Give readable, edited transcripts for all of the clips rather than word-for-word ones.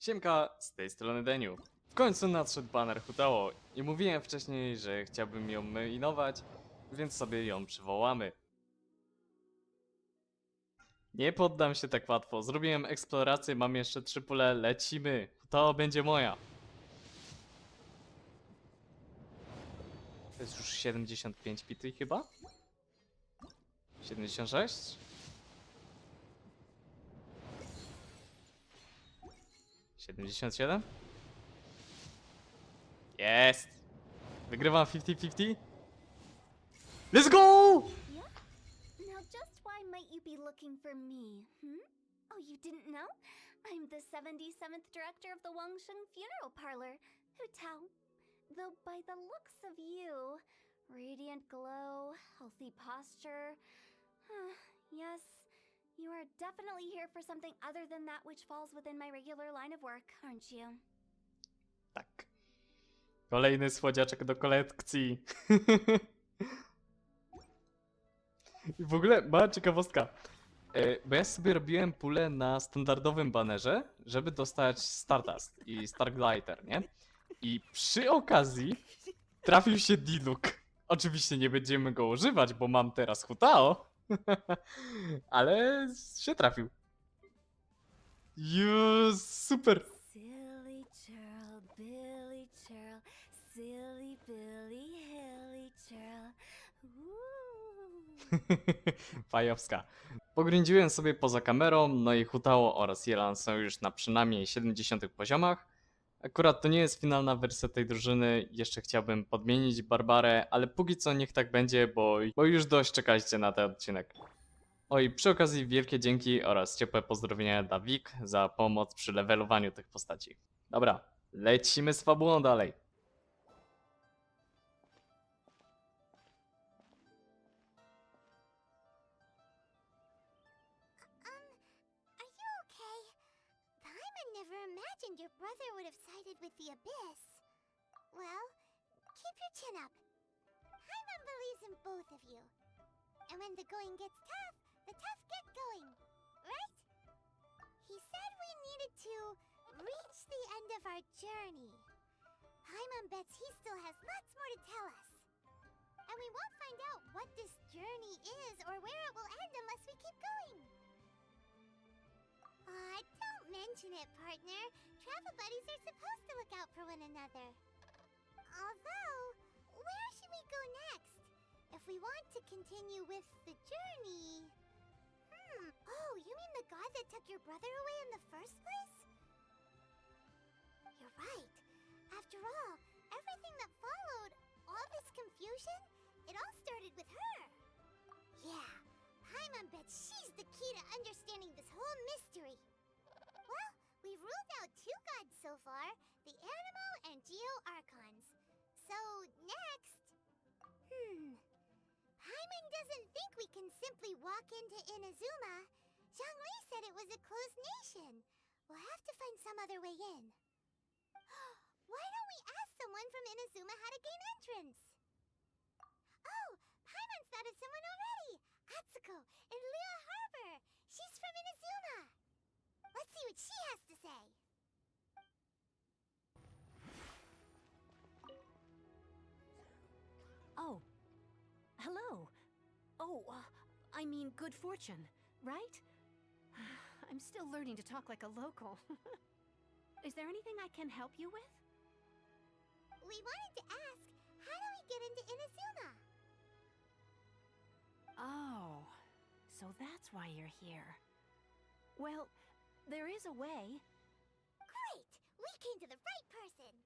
Siemka, z tej strony Deniu. W końcu nadszedł baner Hutało i mówiłem wcześniej, że chciałbym ją mainować, więc sobie ją przywołamy. Nie poddam się tak łatwo, zrobiłem eksplorację, mam jeszcze 3 pole, lecimy. Hutało będzie moja. To jest już 75 pity chyba? 76? 77? Jest! Wygrywam 50-50? Let's go! Yeah? Now just why might you be looking for me, hmm? Oh, you didn't know? I'm the 77th director of the Wangsheng Funeral Parlor, Hu Tao. Though by the looks of you, radiant glow, healthy posture, yes, you are definitely here for something other than that which falls within my regular line of work, aren't you? Tak. Kolejny słodziaczek do kolekcji. I w ogóle mała ciekawostka. Bo ja sobie robiłem pulę na standardowym banerze, żeby dostać Stardust i Starglider, nie? I przy okazji trafił się Diluc. Oczywiście nie będziemy go używać, bo mam teraz Hutao. Ale się trafił. Jest super. Silly churl, Billy churl, silly Billy, hilly churl. Fajowska. Pogrędziłem sobie poza kamerą, no i Hutao oraz Jelan są już na przynajmniej 70 poziomach. Akurat to nie jest finalna wersja tej drużyny, jeszcze chciałbym podmienić Barbarę, ale póki co niech tak będzie, bo już dość czekaliście na ten odcinek. Oj, przy okazji wielkie dzięki oraz ciepłe pozdrowienia dla Wik za pomoc przy levelowaniu tych postaci. Dobra, lecimy z fabułą dalej. Are you okay? Paimon never imagined your brother would have sided with the Abyss. Well, keep your chin up. Paimon believes in both of you. And when the going gets tough, the tough get going, right? He said we needed to reach the end of our journey. Paimon bets he still has lots more to tell us. And we won't find out what this journey is or where it will end unless we keep going. Aw, don't mention it, partner. Travel buddies are supposed to look out for one another. Although, where should we go next? If we want to continue with the journey... Oh, you mean the god that took your brother away in the first place? You're right. After all, everything that followed, all this confusion, it all started with her. Yeah, Paimon bets she's the key to understanding this whole mystery. Well, we've ruled out 2 gods so far, the Animo and Geo Archons. So, next... Paimon doesn't think we can simply walk into Inazuma. Zhongli said it was a closed nation. We'll have to find some other way in. Why don't we ask someone from Inazuma how to gain entrance? Oh, Paimon's thought of someone already! Atsuko in Lua Harbor! She's from Inazuma! Let's see what she has to say! Oh. Hello. Oh, I mean good fortune, right? I'm still learning to talk like a local. Is there anything I can help you with? We wanted to ask, how do we get into Inazuma? Oh, so that's why you're here. Well, there is a way, Great! We came to the right person!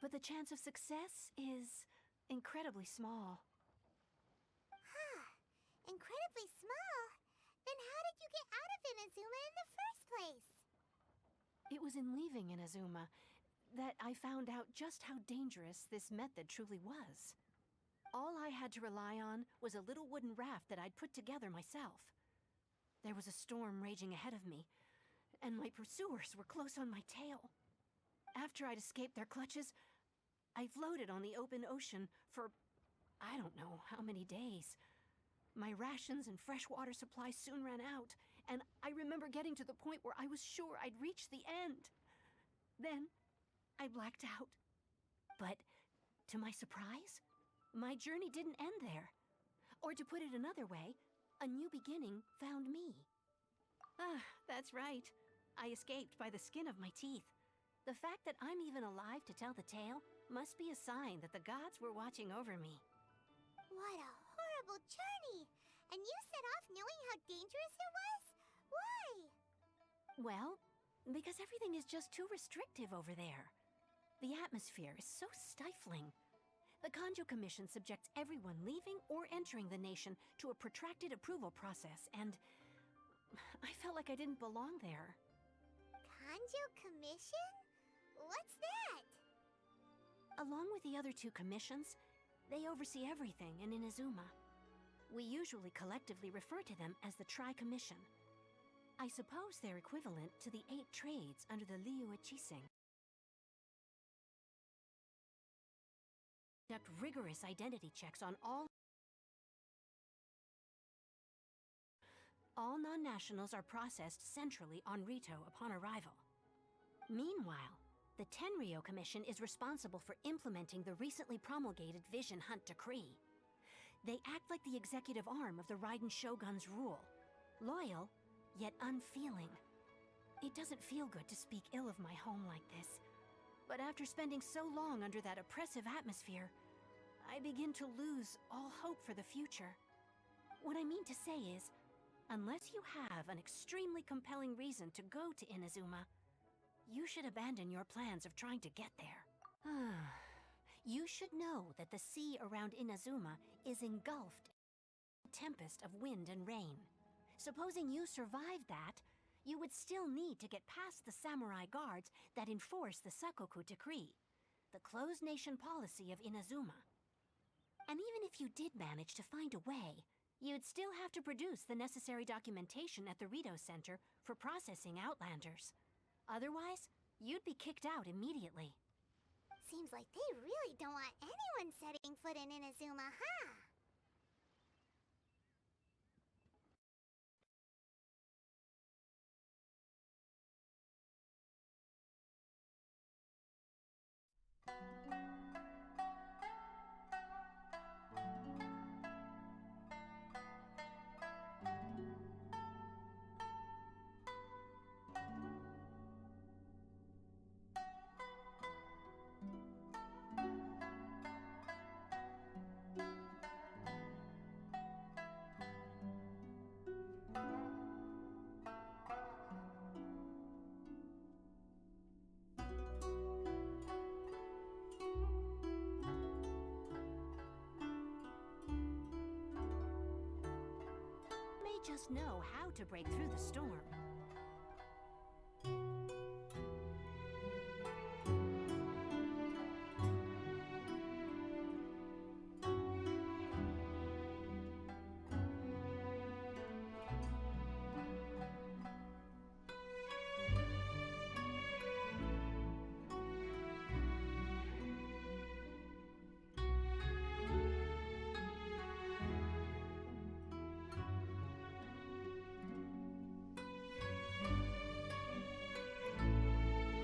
but the chance of success is incredibly small. Incredibly small? Then how did you get out of Inazuma in the first place? It was in leaving Inazuma that I found out just how dangerous this method truly was. All I had to rely on was a little wooden raft that I'd put together myself. There was a storm raging ahead of me, and my pursuers were close on my tail. After I'd escaped their clutches, I floated on the open ocean for I don't know how many days. My rations and fresh water supply soon ran out, and I remember getting to the point where I was sure I'd reached the end. Then I blacked out. But to my surprise, my journey didn't end there. Or to put it another way, a new beginning found me. Ah, that's right. I escaped by the skin of my teeth. The fact that I'm even alive to tell the tale must be a sign that the gods were watching over me. What a horrible journey! And you set off knowing how dangerous it was? Why? Well, because everything is just too restrictive over there. The atmosphere is so stifling. The Kanjo Commission subjects everyone leaving or entering the nation to a protracted approval process, and I felt like I didn't belong there. Kanjo Commission? What's that? Along with the other two commissions, they oversee everything in Inazuma. We usually collectively refer to them as the Tri-Commission. I suppose they're equivalent to the 8 trades under the Liu Ichising. Conduct rigorous identity checks on all non-nationals are processed centrally on Rito upon arrival. Meanwhile, the Tenryo Commission is responsible for implementing the recently promulgated Vision Hunt Decree. They act like the executive arm of the Raiden Shogun's rule, loyal, yet unfeeling. It doesn't feel good to speak ill of my home like this, but after spending so long under that oppressive atmosphere, I begin to lose all hope for the future. What I mean to say is, unless you have an extremely compelling reason to go to Inazuma, you should abandon your plans of trying to get there. You should know that the sea around Inazuma is engulfed in a tempest of wind and rain. Supposing you survived that, you would still need to get past the samurai guards that enforce the Sakoku Decree, the closed nation policy of Inazuma. And even if you did manage to find a way, you'd still have to produce the necessary documentation at the Rito Center for processing Outlanders. Otherwise, you'd be kicked out immediately. Seems like they really don't want anyone setting foot in Inazuma, huh? You may just know how to break through the storm.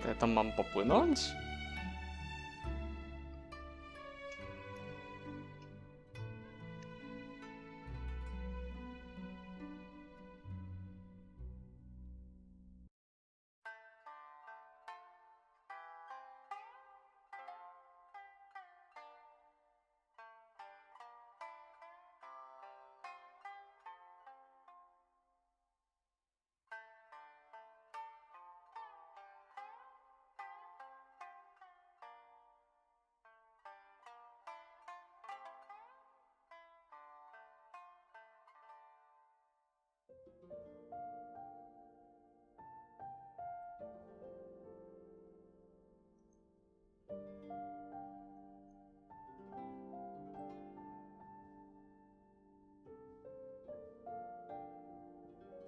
To ja tam mam popłynąć?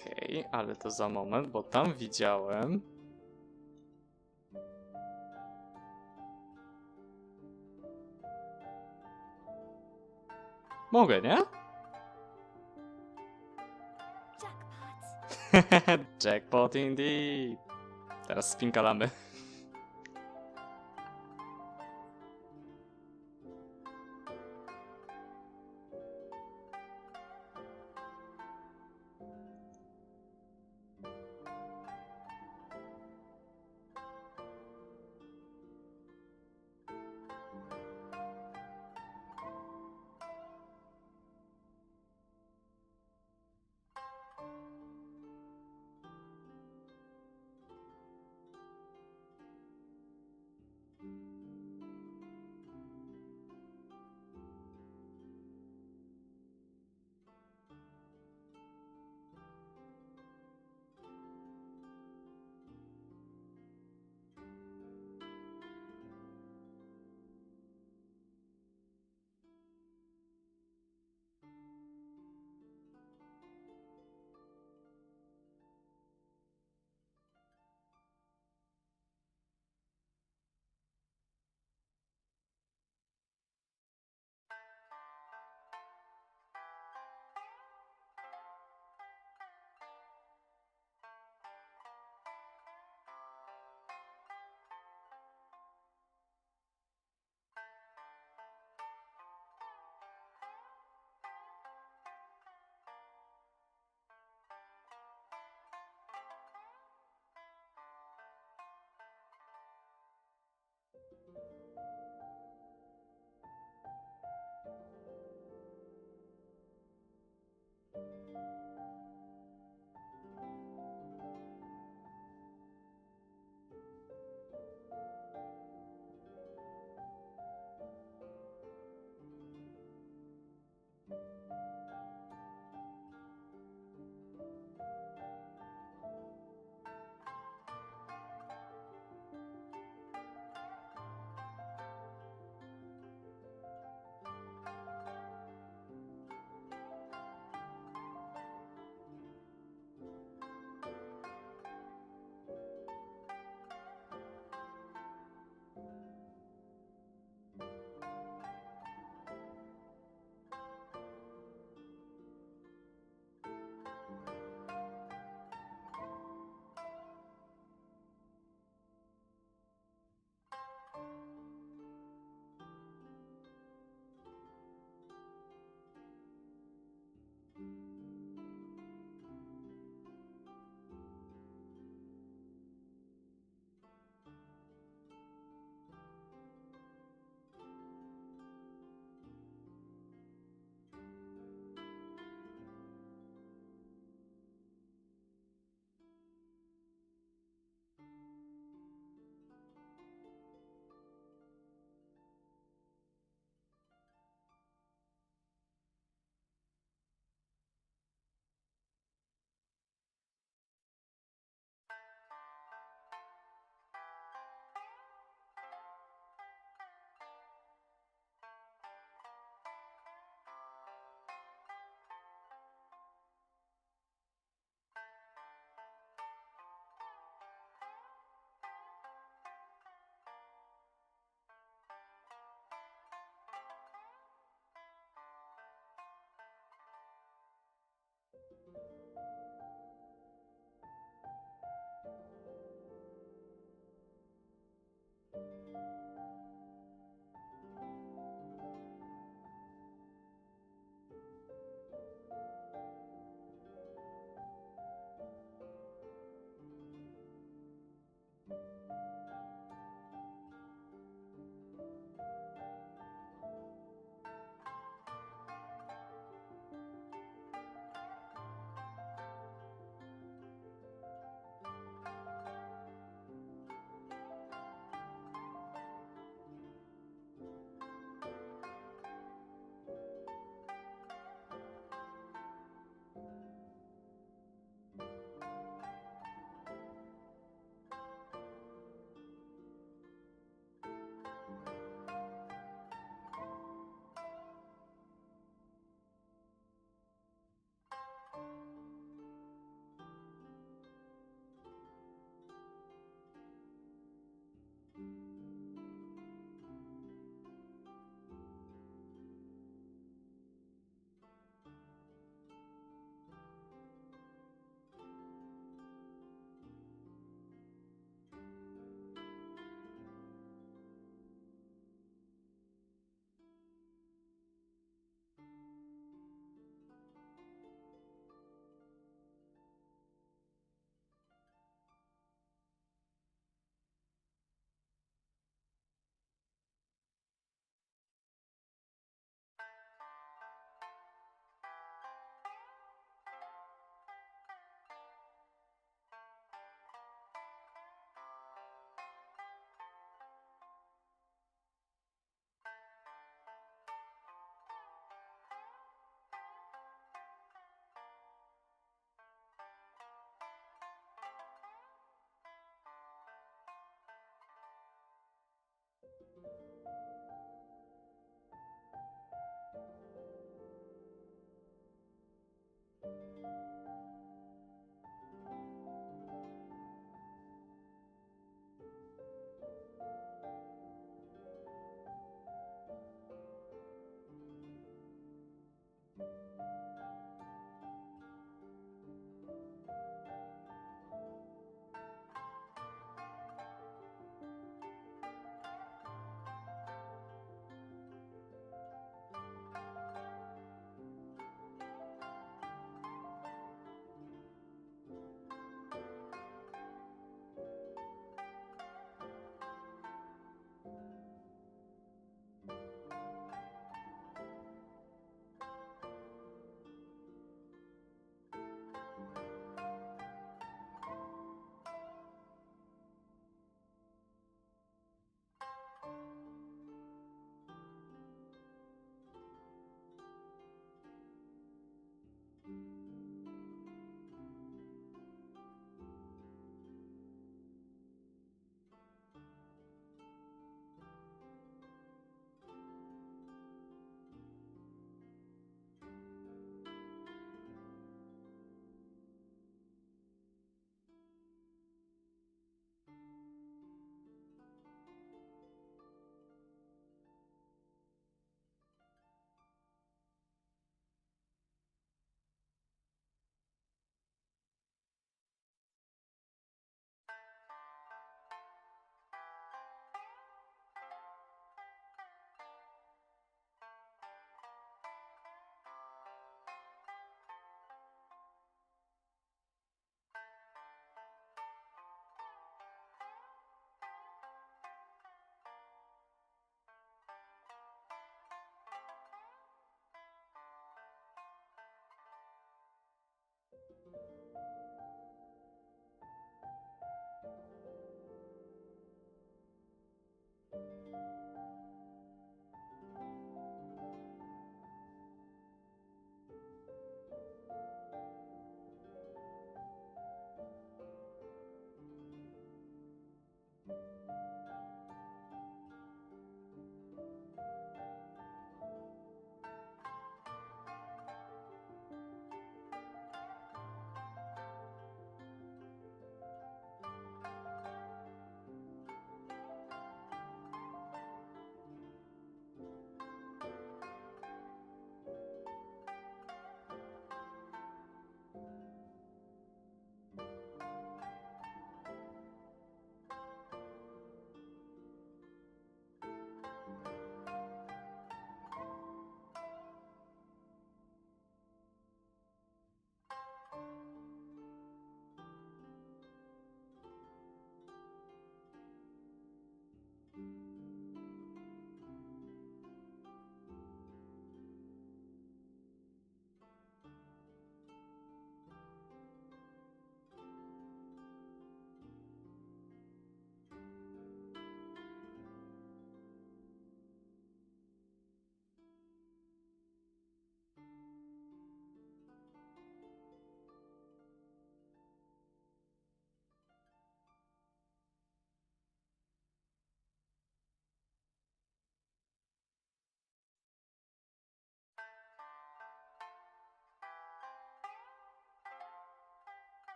Okej, ale to za moment, bo tam widziałem... Mogę, nie? Jackpots. Jackpot indeed. Teraz spinkalamy.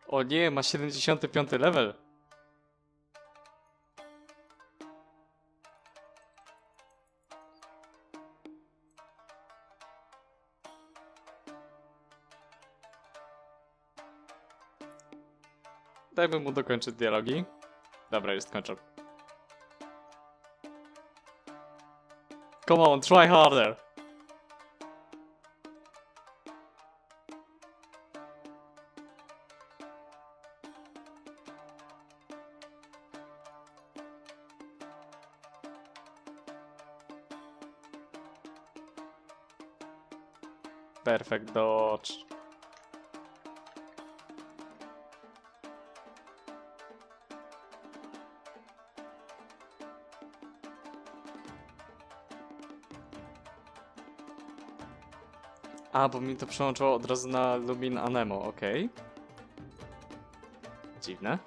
O nie, ma 75 level. Dajmy mu dokończyć dialogi. Dobra, już skończę. Come on, try harder. Perfect dodge. A, bo mi to przełączyło od razu na Lumin Anemo, okej. Dziwne.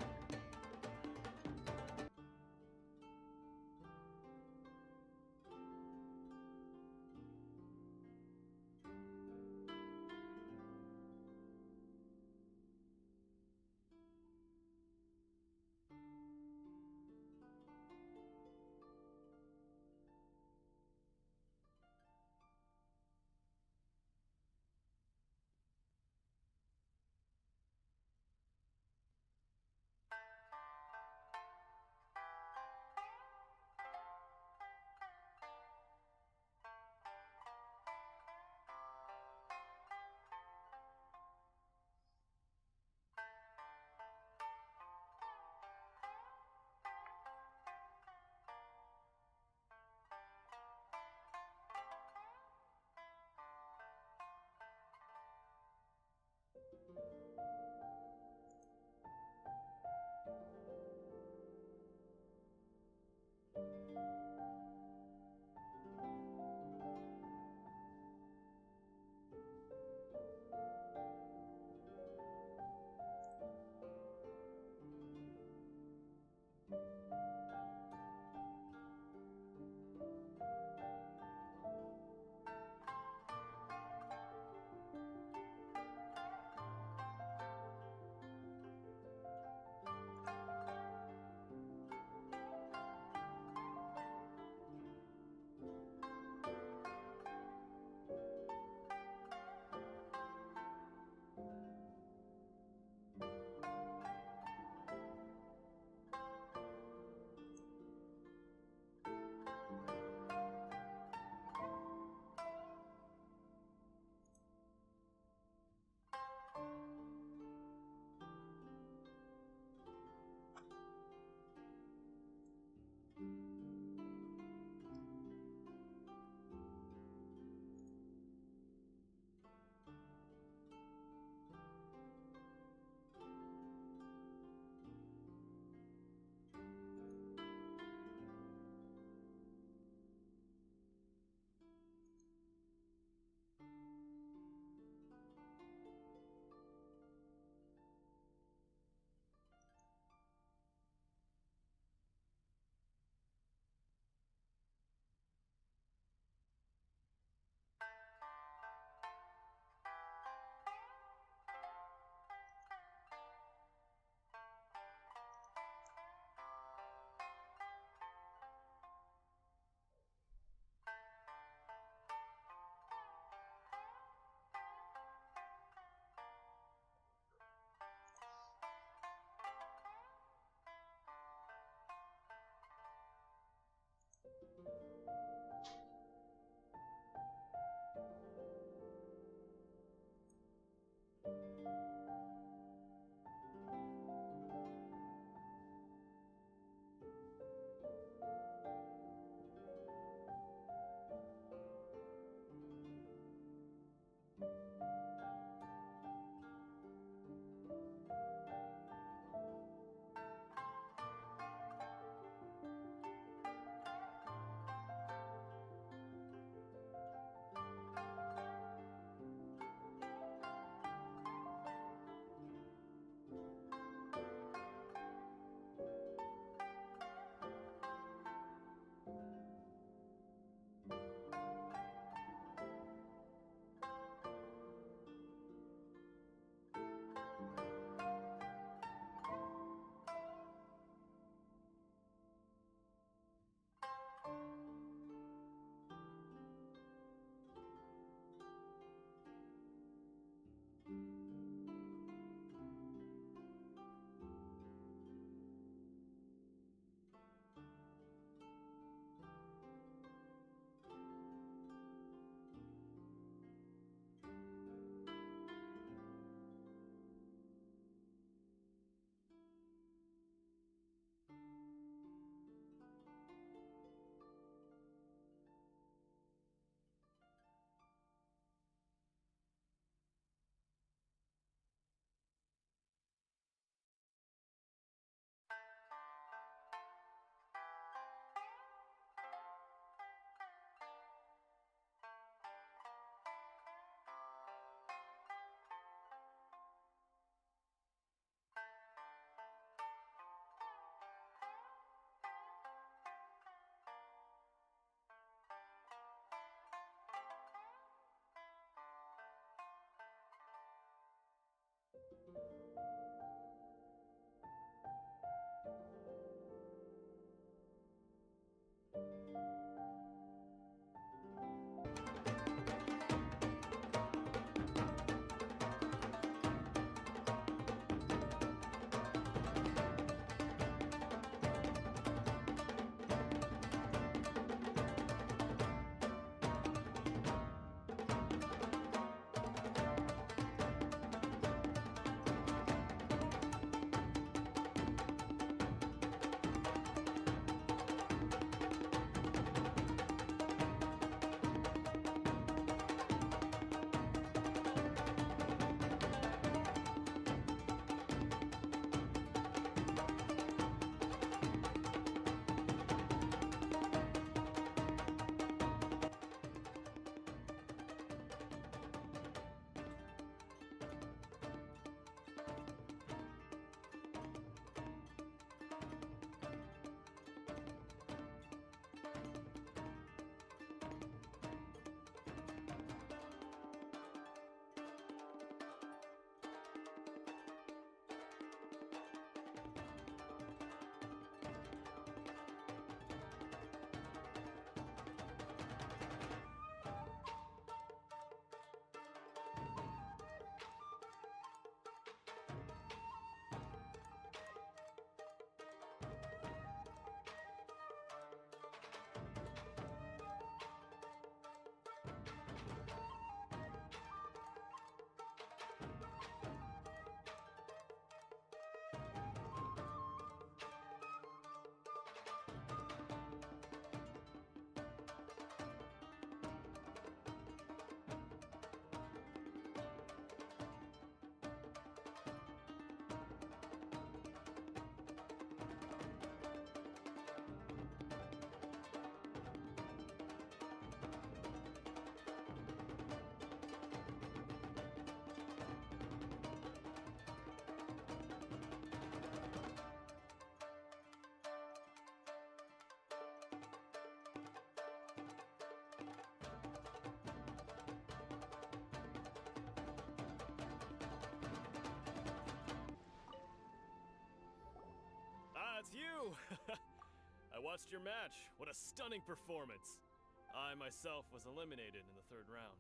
watched your match. What a stunning performance. I myself was eliminated in the third round.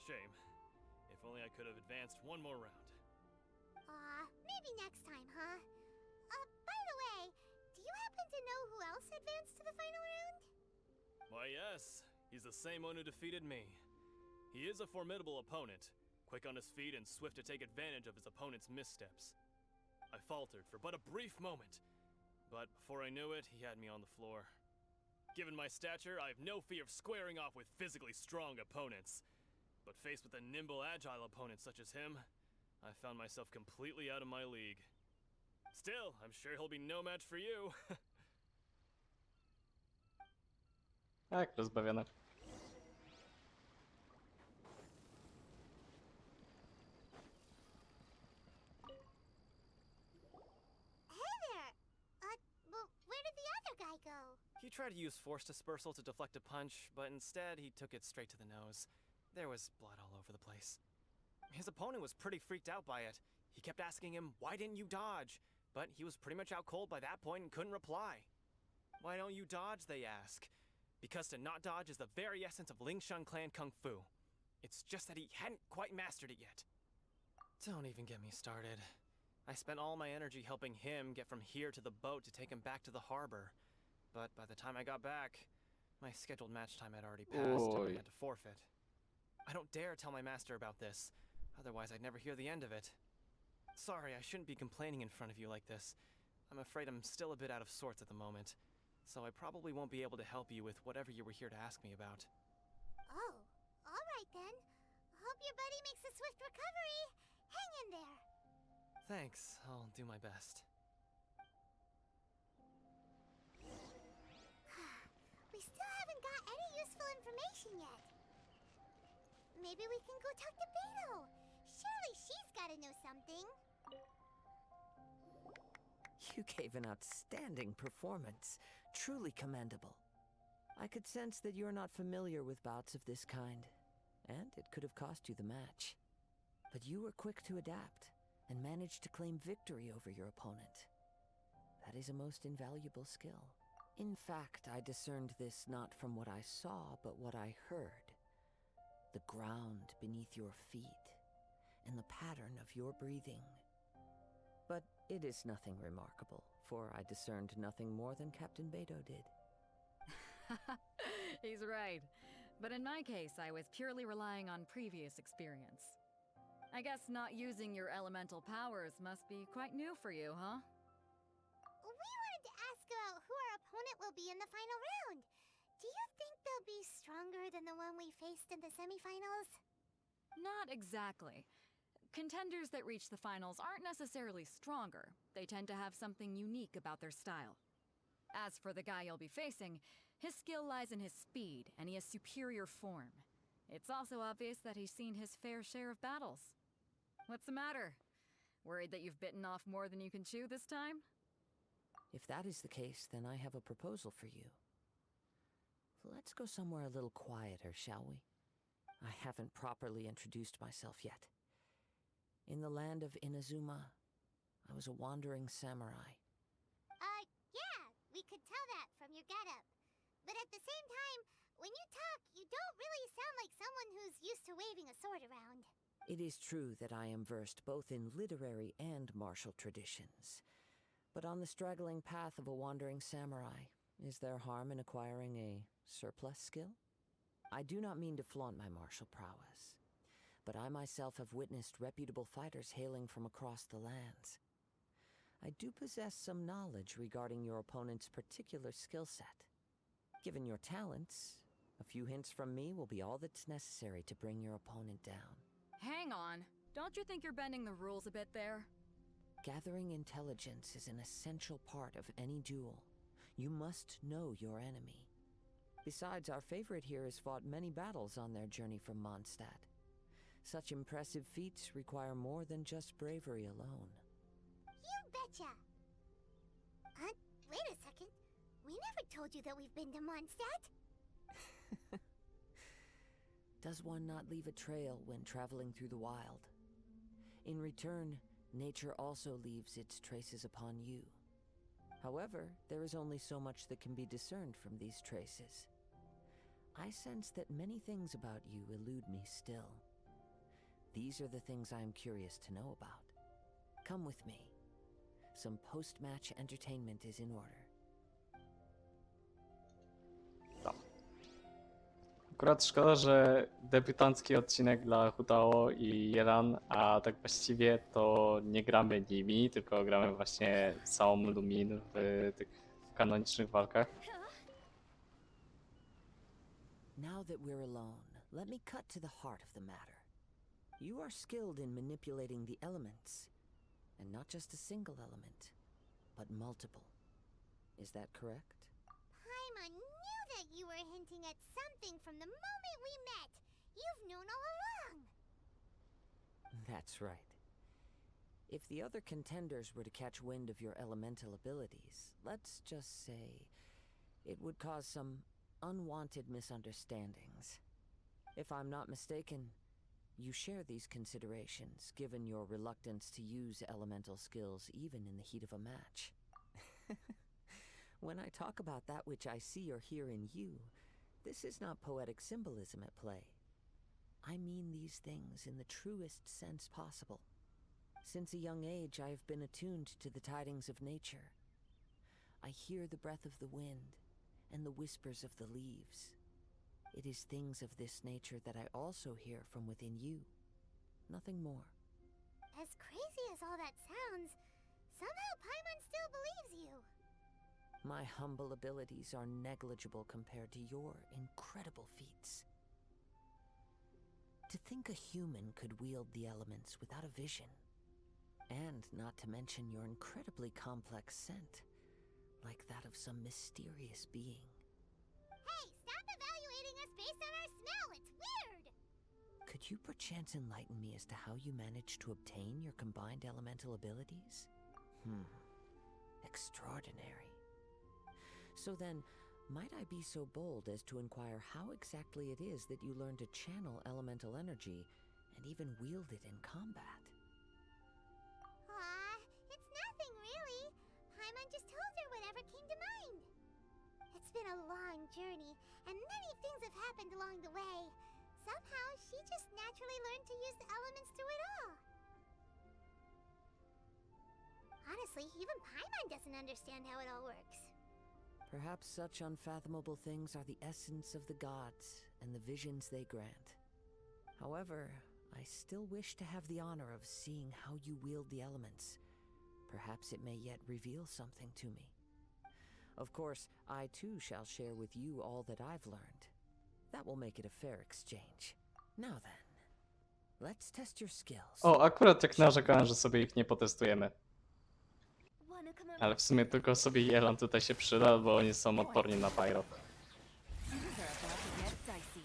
Shame. If only I could have advanced one more round. Aw, maybe next time, huh? By the way, do you happen to know who else advanced to the final round? Why, yes. He's the same one who defeated me. He is a formidable opponent, quick on his feet and swift to take advantage of his opponent's missteps. I faltered for but a brief moment, but before I knew it, he had me on the floor. Given my stature, I have no fear of squaring off with physically strong opponents. But faced with a nimble, agile opponent such as him, I found myself completely out of my league. Still, I'm sure he'll be no match for you. Tak, rozbawione. Hey there! Well, where did the other guy go? He tried to use force dispersal to deflect a punch, but instead he took it straight to the nose. There was blood all over the place. His opponent was pretty freaked out by it. He kept asking him, "Why didn't you dodge?" But he was pretty much out cold by that point and couldn't reply. "Why don't you dodge?" they ask. Because to not dodge is the very essence of Lingshan clan kung fu. It's just that he hadn't quite mastered it yet. Don't even get me started. I spent all my energy helping him get from here to the boat to take him back to the harbor. But by the time I got back, my scheduled match time had already passed and I Oi. had to forfeit. I don't dare tell my master about this, otherwise I'd never hear the end of it. Sorry, I shouldn't be complaining in front of you like this. I'm afraid I'm still a bit out of sorts at the moment, so I probably won't be able to help you with whatever you were here to ask me about. Oh, alright then. Hope your buddy makes a swift recovery. Hang in there. Thanks, I'll do my best. We still haven't got any useful information yet. Maybe we can go talk to Beidou. Surely she's gotta know something. You gave an outstanding performance. Truly commendable. I could sense that you're not familiar with bouts of this kind, and it could have cost you the match. But you were quick to adapt, and managed to claim victory over your opponent. That is a most invaluable skill. In fact, I discerned this not from what I saw, but what I heard. The ground beneath your feet, and the pattern of your breathing. But it is nothing remarkable, for I discerned nothing more than Captain Beidou did. He's right. But in my case, I was purely relying on previous experience. I guess not using your elemental powers must be quite new for you, huh? We wanted to ask about who our opponent will be in the final round. Do you think they'll be stronger than the one we faced in the semifinals? Not exactly. Contenders that reach the finals aren't necessarily stronger. They tend to have something unique about their style. As for the guy you'll be facing, his skill lies in his speed, and he has superior form. It's also obvious that he's seen his fair share of battles. What's the matter? Worried that you've bitten off more than you can chew this time? If that is the case, then I have a proposal for you. Let's go somewhere a little quieter, shall we? I haven't properly introduced myself yet. In the land of Inazuma, I was a wandering samurai. Yeah, we could tell that from your getup. But at the same time, when you talk, you don't really sound like someone who's used to waving a sword around. It is true that I am versed both in literary and martial traditions. But on the straggling path of a wandering samurai, is there harm in acquiring a surplus skill? I do not mean to flaunt my martial prowess, but I myself have witnessed reputable fighters hailing from across the lands. I do possess some knowledge regarding your opponent's particular skill set. Given your talents, a few hints from me will be all that's necessary to bring your opponent down. Hang on. Don't you think you're bending the rules a bit there? Gathering intelligence is an essential part of any duel. You must know your enemy. Besides, our favorite here has fought many battles on their journey from Mondstadt. Such impressive feats require more than just bravery alone. You betcha! Wait a second. We never told you that we've been to Mondstadt. Does one not leave a trail when traveling through the wild? In return, nature also leaves its traces upon you. However, there is only so much that can be discerned from these traces. I sense that many things about you elude me still. These are the things I am curious to know about. Come with me. Some post-match entertainment is in order. Akurat szkoda, że debiutancki odcinek dla Hutao i Jelan, a tak właściwie to nie gramy nimi, tylko gramy właśnie całą Lumin w tych kanonicznych walkach. Now that we're alone, let me cut to the heart of the matter. You are skilled in manipulating the elements, and not just a single element, but multiple. Is that correct? Paimon knew that you were hinting at something from the moment we met. You've known all along. That's right. If the other contenders were to catch wind of your elemental abilities, let's just say it would cause some unwanted misunderstandings. If I'm not mistaken, you share these considerations, given your reluctance to use elemental skills even in the heat of a match. When I talk about that which I see or hear in you, this is not poetic symbolism at play. I mean these things in the truest sense possible. Since a young age, I have been attuned to the tidings of nature. I hear the breath of the wind and the whispers of the leaves. It is things of this nature that I also hear from within you. Nothing more. As crazy as all that sounds, somehow Paimon still believes you. My humble abilities are negligible compared to your incredible feats. To think a human could wield the elements without a vision. And not to mention your incredibly complex scent, like that of some mysterious being. Hey, stop evaluating us based on our smell. It's weird. Could you perchance enlighten me as to how you managed to obtain your combined elemental abilities? Extraordinary. So then, might I be so bold as to inquire how exactly it is that you learned to channel elemental energy and even wield it in combat? Aw, it's nothing really. Paimon just told her whatever came to mind. It's been a long journey, and many things have happened along the way. Somehow, she just naturally learned to use the elements through it all. Honestly, even Paimon doesn't understand how it all works. Perhaps such unfathomable things are the essence of the gods and the visions they grant. However, I still wish to have the honor of seeing how you wield the elements. Perhaps it may yet reveal something to me. Of course, I too shall share with you all that I've learned. That will make it a fair exchange. Now then, let's test your skills. O, akurat tak narzekałem, że sobie ich nie potestujemy. Ale w sumie tylko sobie Jelan tutaj się przyda, bo oni są odporni na pyro. Things are about to get dicey.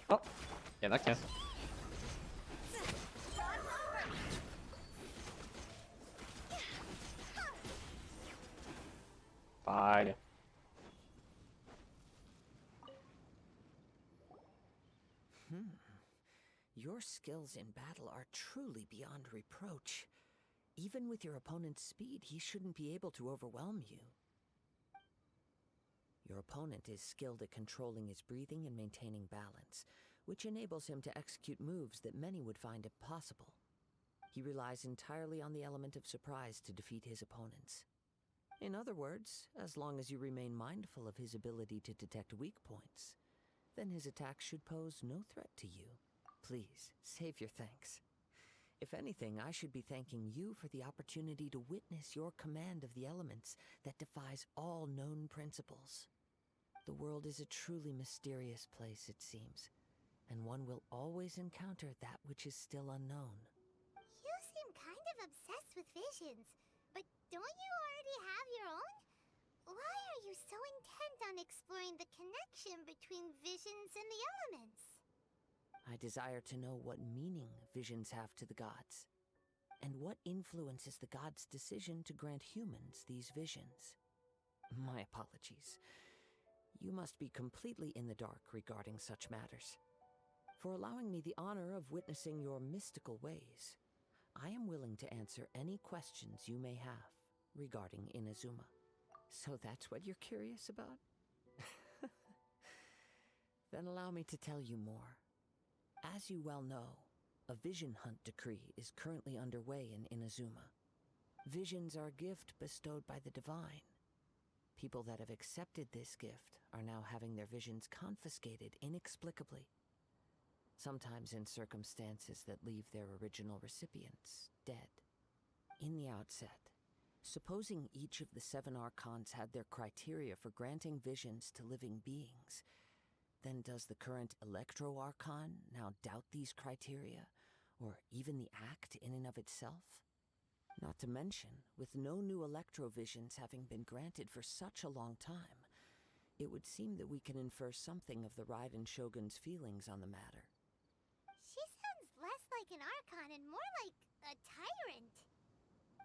O, jednak nie. Fajnie. Your skills in battle are truly beyond reproach. Even with your opponent's speed, he shouldn't be able to overwhelm you. Your opponent is skilled at controlling his breathing and maintaining balance, which enables him to execute moves that many would find impossible. He relies entirely on the element of surprise to defeat his opponents. In other words, as long as you remain mindful of his ability to detect weak points, then his attacks should pose no threat to you. Please, save your thanks. If anything, I should be thanking you for the opportunity to witness your command of the elements that defies all known principles. The world is a truly mysterious place, it seems, and one will always encounter that which is still unknown. You seem kind of obsessed with visions, but don't you already have your own? Why are you so intent on exploring the connection between visions and the elements? I desire to know what meaning visions have to the gods, and what influences the gods' decision to grant humans these visions. My apologies. You must be completely in the dark regarding such matters. For allowing me the honor of witnessing your mystical ways, I am willing to answer any questions you may have regarding Inazuma. So that's what you're curious about? Then allow me to tell you more. As you well know, a vision hunt decree is currently underway in Inazuma. Visions are a gift bestowed by the divine. People that have accepted this gift are now having their visions confiscated inexplicably, sometimes in circumstances that leave their original recipients dead. In the outset, supposing each of the 7 archons had their criteria for granting visions to living beings, then does the current Electro Archon now doubt these criteria, or even the act in and of itself? Not to mention, with no new Electro-visions having been granted for such a long time, it would seem that we can infer something of the Raiden Shogun's feelings on the matter. She sounds less like an Archon and more like a tyrant.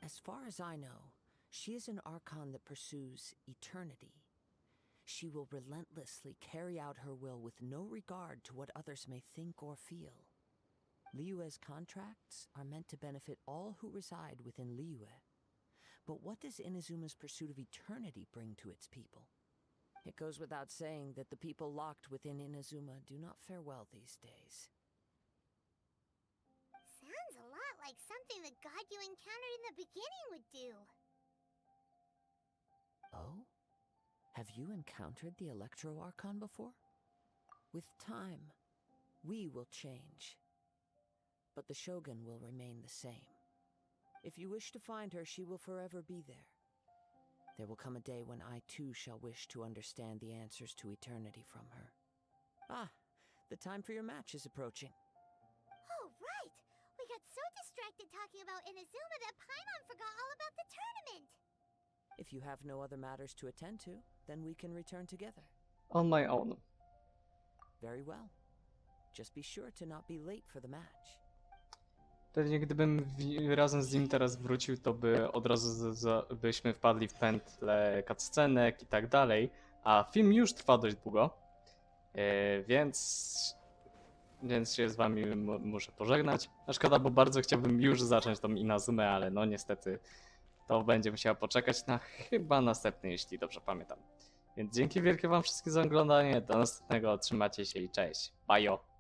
As far as I know, she is an Archon that pursues eternity. She will relentlessly carry out her will with no regard to what others may think or feel. Liyue's contracts are meant to benefit all who reside within Liyue. But what does Inazuma's pursuit of eternity bring to its people? It goes without saying that the people locked within Inazuma do not fare well these days. Sounds a lot like something the god you encountered in the beginning would do. Oh? Have you encountered the Electro Archon before? With time, we will change. But the Shogun will remain the same. If you wish to find her, she will forever be there. There will come a day when I too shall wish to understand the answers to eternity from her. Ah, the time for your match is approaching. Oh, right! We got so distracted talking about Inazuma that Paimon forgot all about the tournament! If you have no other matters to attend to, then we can return together. On my own. Very well. Just be sure to not be late for the match. Pewnie gdybym razem z nim teraz wrócił, to by od razu byśmy wpadli w pętlę cutscenek i tak dalej. A film już trwa dość długo, więc się z wami muszę pożegnać. A szkoda, bo bardzo chciałbym już zacząć tą Inazumę, ale no niestety to będzie musiało poczekać na chyba następny, jeśli dobrze pamiętam. Więc dzięki wielkie wam wszystkim za oglądanie, do następnego, trzymajcie się i cześć. Bajo!